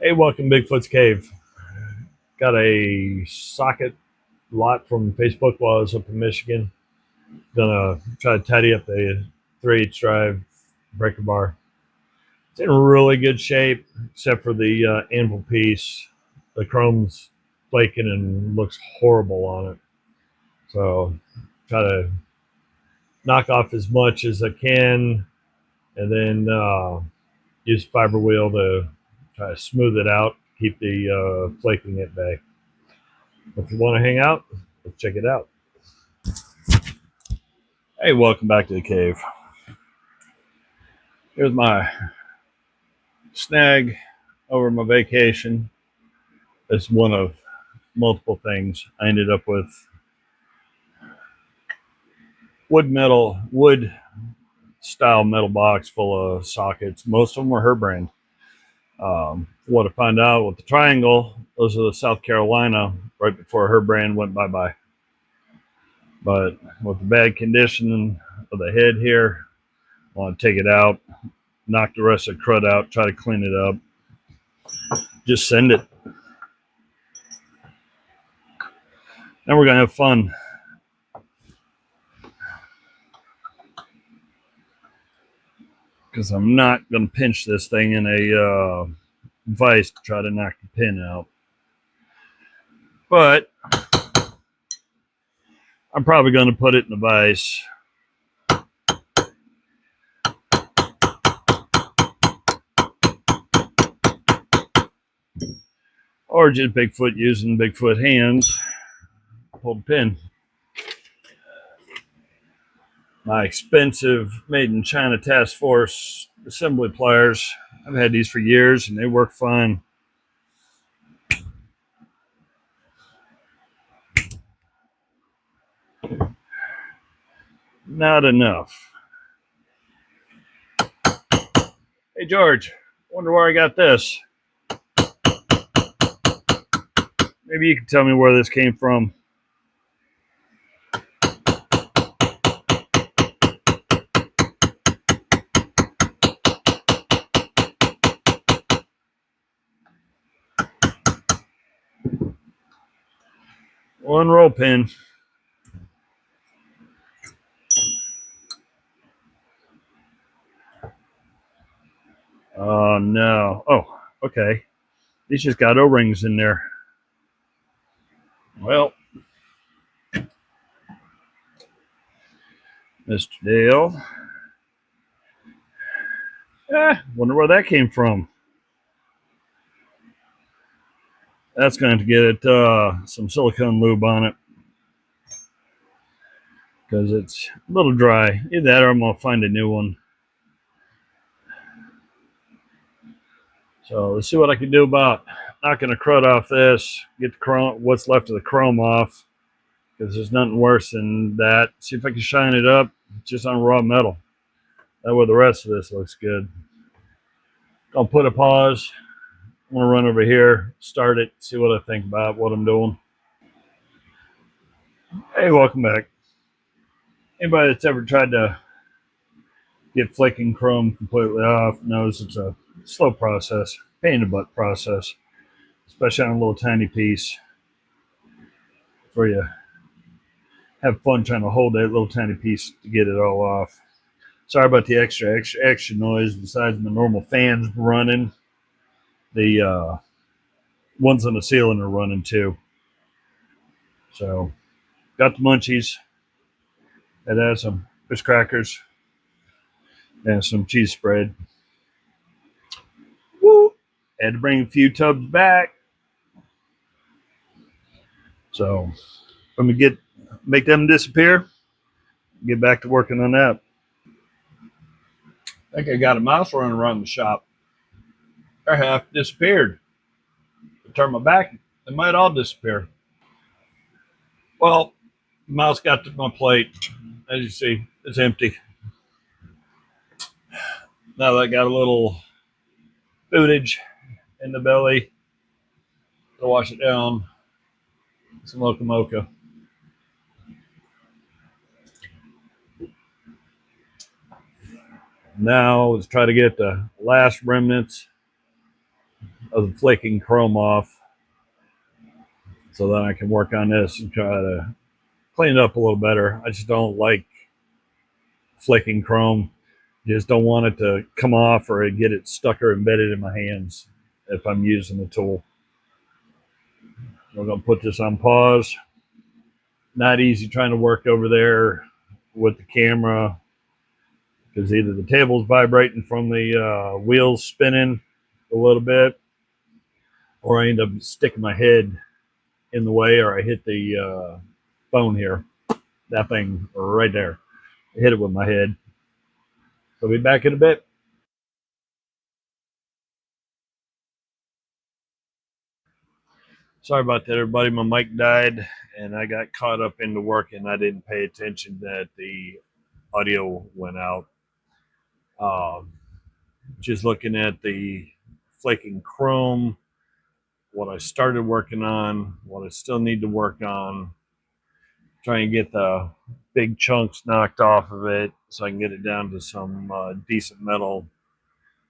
Hey, welcome Bigfoot's Cave. Got a socket lot from Facebook while I was up in Michigan. Gonna try to tidy up the 3/8 drive breaker bar. It's in really good shape, except for the anvil piece. The chrome's flaking and looks horrible on it. So try to knock off as much as I can, and then use fiber wheel to try to smooth it out, keep the flaking at bay. If you want to hang out, let's check it out. Hey, welcome back to the cave. Here's my snag over my vacation. It's one of multiple things. I ended up with wood style metal box full of sockets. Most of them were Herbrand. What I found out with the triangle, those are the South Carolina right before Herbrand went bye bye. But with the bad condition of the head here, I want to take it out, knock the rest of the crud out, try to clean it up, just send it. And we're gonna have fun. Because I'm not gonna pinch this thing in a vise to try to knock the pin out. But I'm probably gonna put it in the vise. Or just Bigfoot using Bigfoot hands. Pull the pin. My expensive made in China task force assembly pliers. I've had these for years and they work fine. Not enough. Hey George, wonder where I got this. Maybe you can tell me where this came from. One roll pin. Oh no. Oh, okay. These just got O-rings in there. Well, Mr. Dale. Wonder where that came from. That's going to get some silicone lube on it because it's a little dry. Either that or I'm going to find a new one. So let's see what I can do about knocking the crud off this, get the chrome, what's left of the chrome off, because there's nothing worse than that. See if I can shine it up just on raw metal. That way the rest of this looks good. I'll put a pause. I'm going to run over here, start it, see what I think about what I'm doing. Hey, welcome back. Anybody that's ever tried to get flaking chrome completely off knows it's a slow process, pain in the butt process, especially on a little tiny piece where you have fun trying to hold that little tiny piece to get it all off. Sorry about the extra noise. Besides my normal fans running, the ones on the ceiling are running too. So got the munchies. It has some fish crackers and some cheese spread. Woo! Had to bring a few tubs back. So let me make them disappear. Get back to working on that. I think I got a mouse running around the shop. They're half disappeared. I turn my back, they might all disappear. Well, the mouse got to my plate. As you see, it's empty. Now that I got a little footage in the belly to wash it down, some loca mocha. Now let's try to get the last remnants of the flaking chrome off, so then I can work on this and try to clean it up a little better. I just don't like flaking chrome. Just don't want it to come off or get it stuck or embedded in my hands if I'm using the tool. We're going to put this on pause. Not easy trying to work over there with the camera because either the table's vibrating from the wheels spinning a little bit, or I end up sticking my head in the way, or I hit the phone here. That thing right there. I hit it with my head. So I'll be back in a bit. Sorry about that, everybody. My mic died, and I got caught up into work, and I didn't pay attention that the audio went out. Um, just looking at the flaking chrome, what I started working on, what I still need to work on, try and get the big chunks knocked off of it so I can get it down to some decent metal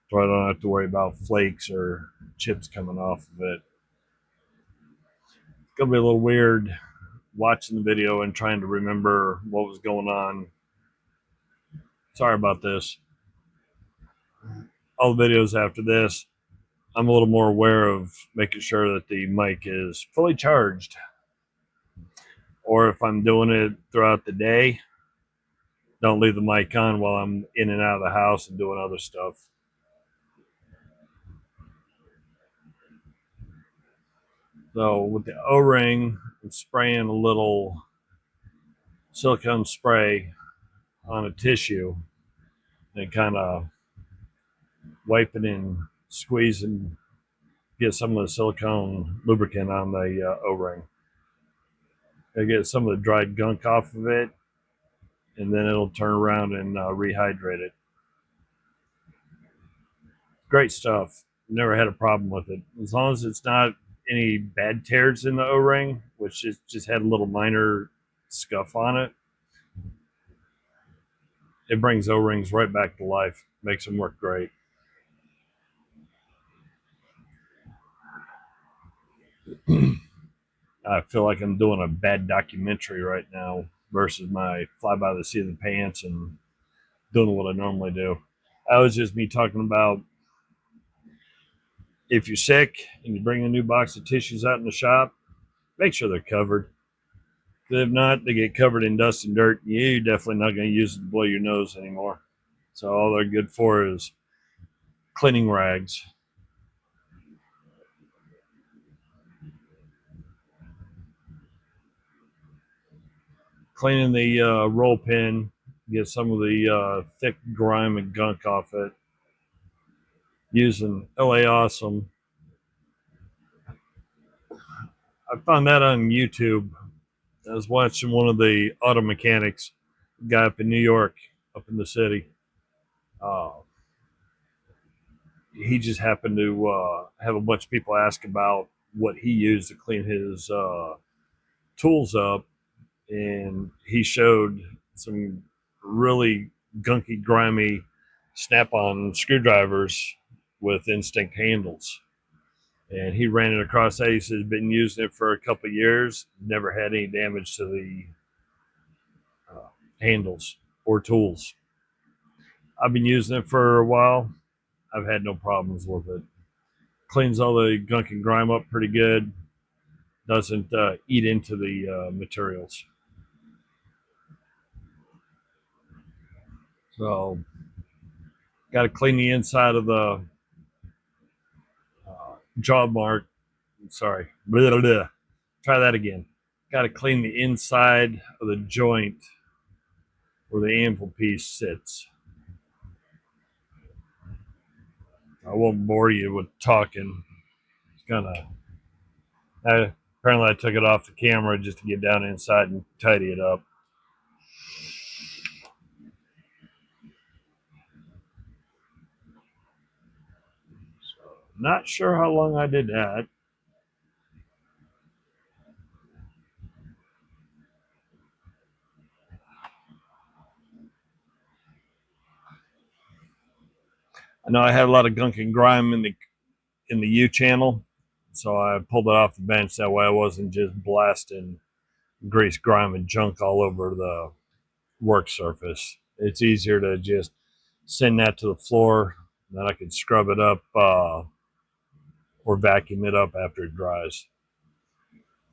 so I don't have to worry about flakes or chips coming off of it. It's going to be a little weird watching the video and trying to remember what was going on. Sorry about this. All the videos after this, I'm a little more aware of making sure that the mic is fully charged. Or if I'm doing it throughout the day, don't leave the mic on while I'm in and out of the house and doing other stuff. So with the O-ring, I'm spraying a little silicone spray on a tissue and kind of wiping and squeezing, get some of the silicone lubricant on the O-ring. I get some of the dried gunk off of it, and then it'll turn around and rehydrate it. Great stuff. Never had a problem with it. As long as it's not any bad tears in the O-ring, which just had a little minor scuff on it, it brings O-rings right back to life. Makes them work great. I feel like I'm doing a bad documentary right now versus my fly by the seat of the pants and doing what I normally do. That was just me talking about if you're sick and you bring a new box of tissues out in the shop, make sure they're covered. If not, they get covered in dust and dirt. You're definitely not going to use it to blow your nose anymore. So all they're good for is cleaning rags. Cleaning the roll pin, get some of the thick grime and gunk off it. Using LA Awesome. I found that on YouTube. I was watching one of the auto mechanics, guy up in New York, up in the city. Uh, he just happened to have a bunch of people ask about what he used to clean his tools up, and he showed some really gunky, grimy snap-on screwdrivers with instinct handles. And he ran it across that. He said he's been using it for a couple of years, never had any damage to the handles or tools. I've been using it for a while. I've had no problems with it. Cleans all the gunk and grime up pretty good. Doesn't eat into the materials. So, got to clean the inside of the jaw mark. Sorry. Blah, blah, blah. Try that again. Got to clean the inside of the joint where the anvil piece sits. I won't bore you with talking. It's kind of. Apparently, I took it off the camera just to get down inside and tidy it up. So, not sure how long I did that. I know I had a lot of gunk and grime in in the U channel, so I pulled it off the bench. That way I wasn't just blasting grease, grime, and junk all over the work surface. It's easier to just send that to the floor, then I can scrub it up or vacuum it up after it dries.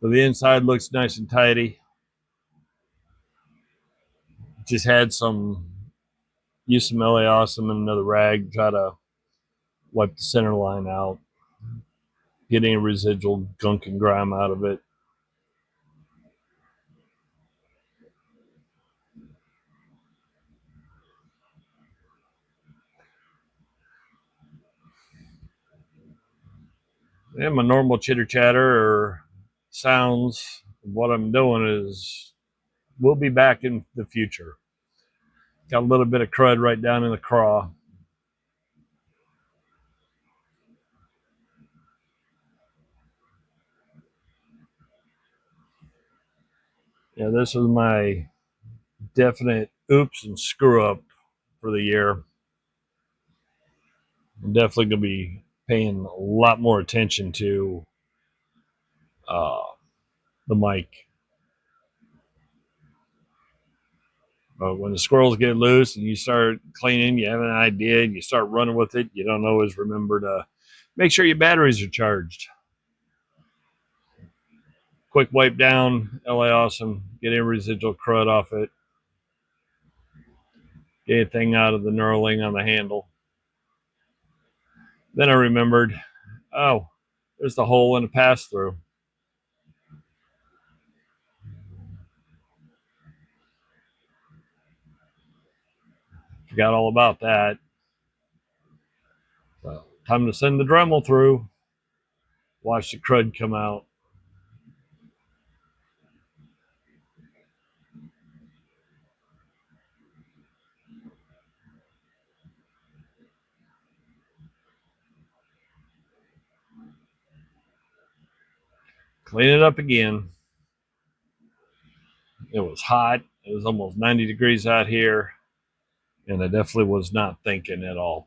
So the inside looks nice and tidy. Just had use some LA Awesome and another rag, try to wipe the center line out, get any residual gunk and grime out of it. And my normal chitter chatter or sounds of what I'm doing is we'll be back in the future. Got a little bit of crud right down in the craw. Yeah, this is my definite oops and screw up for the year. I'm definitely going to be paying a lot more attention to uh, the mic. But when the squirrels get loose and you start cleaning, you have an idea, and you start running with it, you don't always remember to make sure your batteries are charged. Quick wipe down, LA Awesome, get any residual crud off it, get anything out of the knurling on the handle. Then I remembered, oh, there's the hole in the pass through. Forgot all about that. So, time to send the Dremel through. Watch the crud come out. Clean it up again. It was hot. It was almost 90 degrees out here, and I definitely was not thinking at all.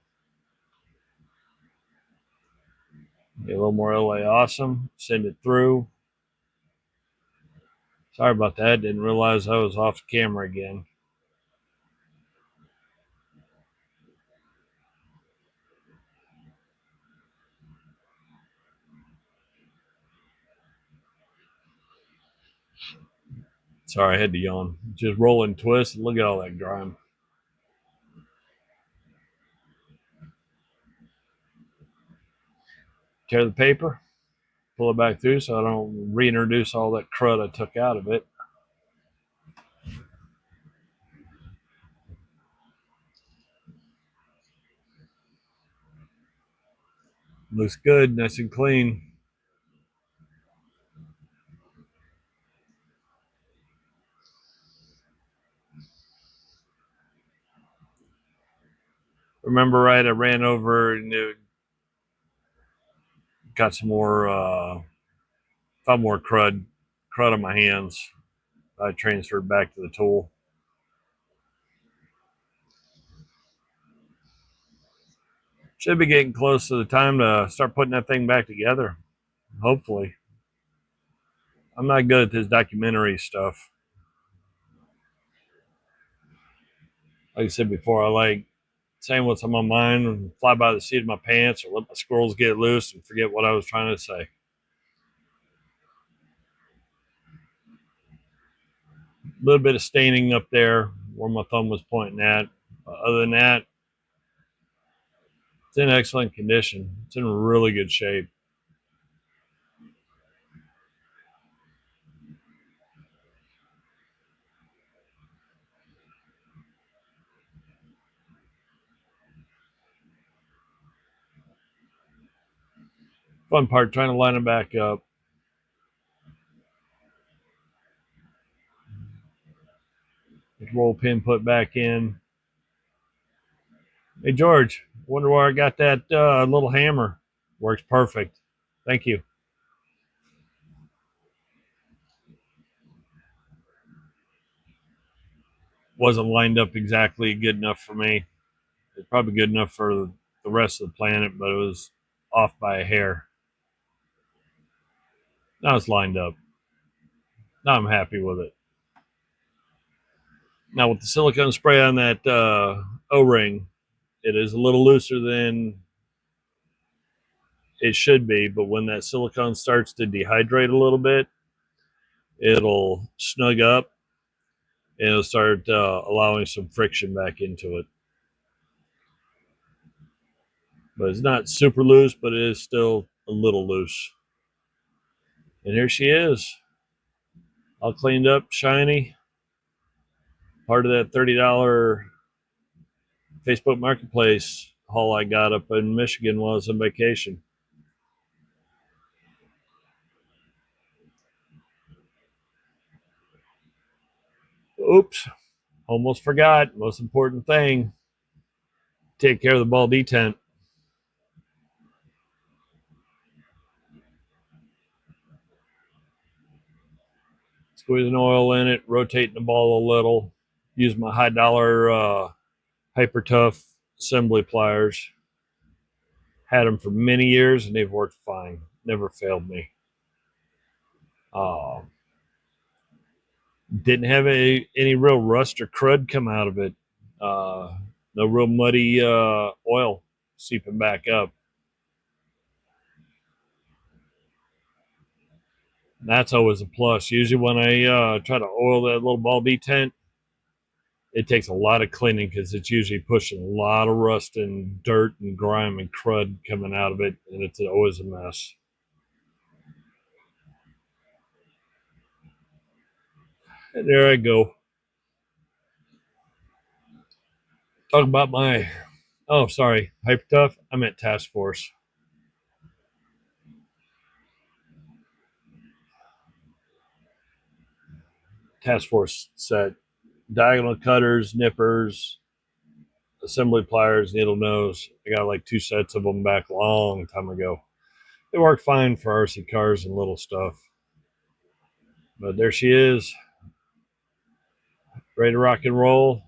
Get a little more LA Awesome. Send it through. Sorry about that. Didn't realize I was off camera again. Sorry, I had to yawn. Just roll and twist. Look at all that grime. Tear the paper, pull it back through so I don't reintroduce all that crud I took out of it. Looks good, nice and clean. Remember right, I ran over and got some more, found more crud on my hands. I transferred back to the tool. Should be getting close to the time to start putting that thing back together. Hopefully. I'm not good at this documentary stuff. Like I said before, I like saying what's on my mind and fly by the seat of my pants or let my squirrels get loose and forget what I was trying to say. A little bit of staining up there where my thumb was pointing at. Other than that, it's in excellent condition. It's in really good shape. Fun part, trying to line it back up. Get the roll pin put back in. Hey, George, wonder where I got that little hammer. Works perfect. Thank you. Wasn't lined up exactly good enough for me. It's probably good enough for the rest of the planet, but it was off by a hair. Now it's lined up. Now I'm happy with it. Now with the silicone spray on that O-ring, it is a little looser than it should be, but when that silicone starts to dehydrate a little bit, it'll snug up and it'll start allowing some friction back into it. But it's not super loose, but it is still a little loose. And here she is, all cleaned up, shiny. Part of that $30 Facebook Marketplace haul I got up in Michigan while I was on vacation. Oops, almost forgot. Most important thing, take care of the ball detent. Squeezing oil in it, rotating the ball a little. Use my high dollar hyper tough assembly pliers. Had them for many years and they've worked fine. Never failed me. Didn't have any real rust or crud come out of it. No real muddy oil seeping back up. That's always a plus. Usually when I try to oil that little ball detent, it takes a lot of cleaning because it's usually pushing a lot of rust and dirt and grime and crud coming out of it, and it's always a mess. And there I go. Talk about my, oh, sorry, Hyper Tough. I meant Task Force. Task Force set. Diagonal cutters, nippers, assembly pliers, needle nose. I got like 2 sets of them back a long time ago. They work fine for RC cars and little stuff. But there she is, ready to rock and roll,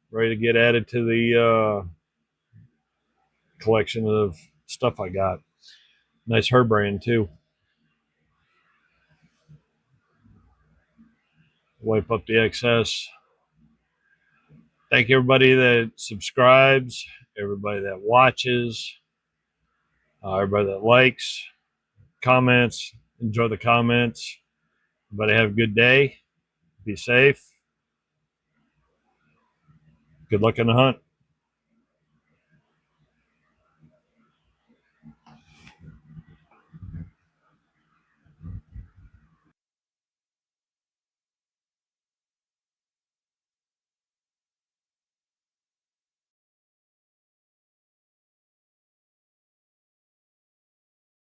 ready to get added to the collection of stuff I got. Nice Herbrand too. Wipe up the excess. Thank everybody that subscribes, everybody that watches, everybody that likes, comments. Enjoy the comments. Everybody have a good day. Be safe. Good luck on the hunt.